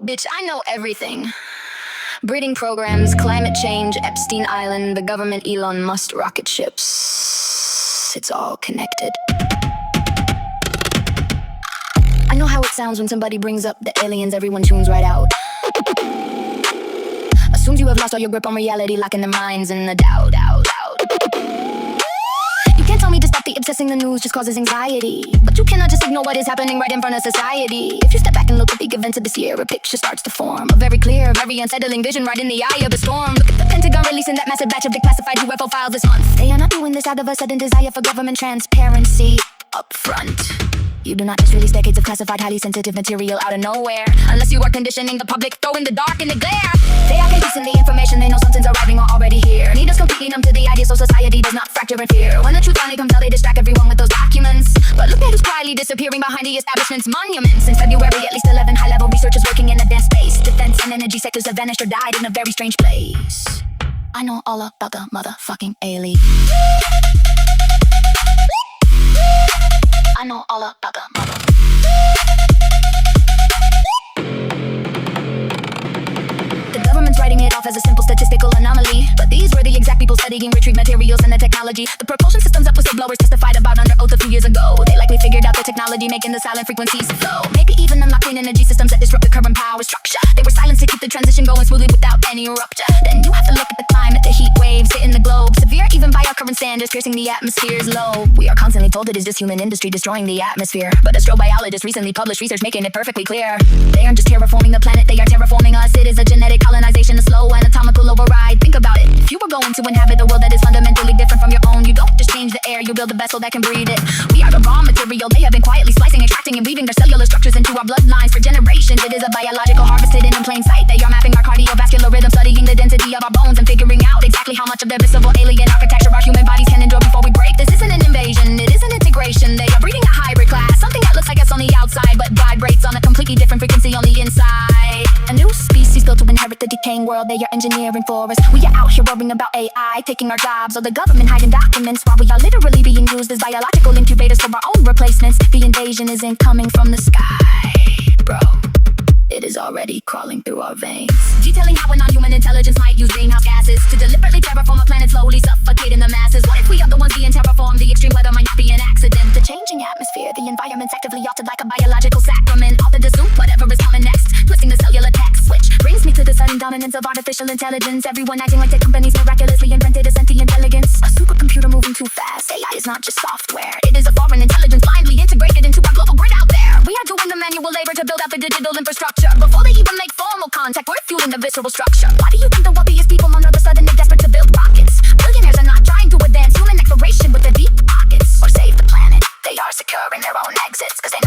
Bitch, I know everything. Breeding programs, climate change, Epstein Island, the government, Elon Musk rocket ships. It's all connected. I know how it sounds when somebody brings up the aliens, everyone tunes right out. Assumes you have lost all your grip on reality, locking their minds in the doubt. You can't tell me to stop the obsessing, the news just causes anxiety. But you cannot just ignore what is happening right in front of society. If you step back and look at the events of this year, a picture starts to form. A very clear, very unsettling vision right in the eye of the storm. Look at the Pentagon releasing that massive batch of declassified UFO files this month. They are not doing this out of a sudden desire for government transparency up front. You do not just release decades of classified, highly sensitive material out of nowhere, unless you are conditioning the public, throwing the dark in the glare. They are releasing the information, they know something's arriving or already here. Need us completely numb to the idea so society does not fracture in fear. When the truth finally comes out, they distract everyone with those documents. But look at who's quietly disappearing behind the establishment's monuments. Since February, at least 11 high-level researchers working in advanced space, defense and energy sectors have vanished or died in a very strange place. I know all about the motherfucking alien. I know all about the mother. The government's writing it off as a simple statistical anomaly, but these were the exact people studying retrieved materials and the technology. The propulsion systems that whistleblowers testified about under oath a few years ago. They likely figured out the technology making the silent frequencies flow. Maybe even unlocked clean energy systems that disrupt the current power structure. They were silenced to keep the transition going smoothly without any rupture. Then you have to look at the climate, the heat waves hitting the globe. Severe even by our current standards, piercing the atmosphere's low. We are constantly told it is just human industry destroying the atmosphere, but astrobiologists recently published research making it perfectly clear. They aren't just terraforming the planet, they are terraforming us. It is a genetic colonization, a slow anatomical override. Think about it. If you were going to inhabit a world that is fundamentally different from your own, you don't just change the air, you build a vessel that can breathe it. We are the raw material. They have been quietly slicing, extracting, and weaving their cellular structures into our bloodlines for generations. It is a biological harvest hidden in plain sight. They are mapping our cardiovascular rhythm, studying the density of our bones, and figuring out exactly how much of their visible alien architecture our human bodies can endure before we break. This isn't an invasion, it is an integration. They are breeding a hybrid class, something that looks like us on the outside, but vibrates on a completely different frequency on the inside. A new species built to inherit the decaying world they are engineering for us. We are out here worrying about AI taking our jobs, or the government hiding documents, while we are literally being used as biological incubators for our own replacements. The invasion isn't coming from the sky, bro. It is already crawling through our veins. Detailing how a non-human intelligence might use greenhouse gases to deliberately terraform a planet, slowly suffocating the masses. What if we are the ones being terraformed? The extreme weather might not be an accident. The changing atmosphere, the environment's actively altered like a biological sacrament. Altered to suit whatever is coming next, twisting the cellular text switch brings me to the sudden dominance of artificial intelligence. Everyone acting like tech companies miraculously invented a sentient intelligence. A supercomputer moving too fast. AI is not just software, it is a foreign intelligence blindly integrated into our global grid out there. We are doing the manual labor to build out the digital infrastructure. Before they even make formal contact, we're fueling the visceral structure. Why do you think the wealthiest people on Earth are suddenly desperate to build rockets? Billionaires are not trying to advance human exploration with their deep pockets or save the planet. They are securing their own exits, cause they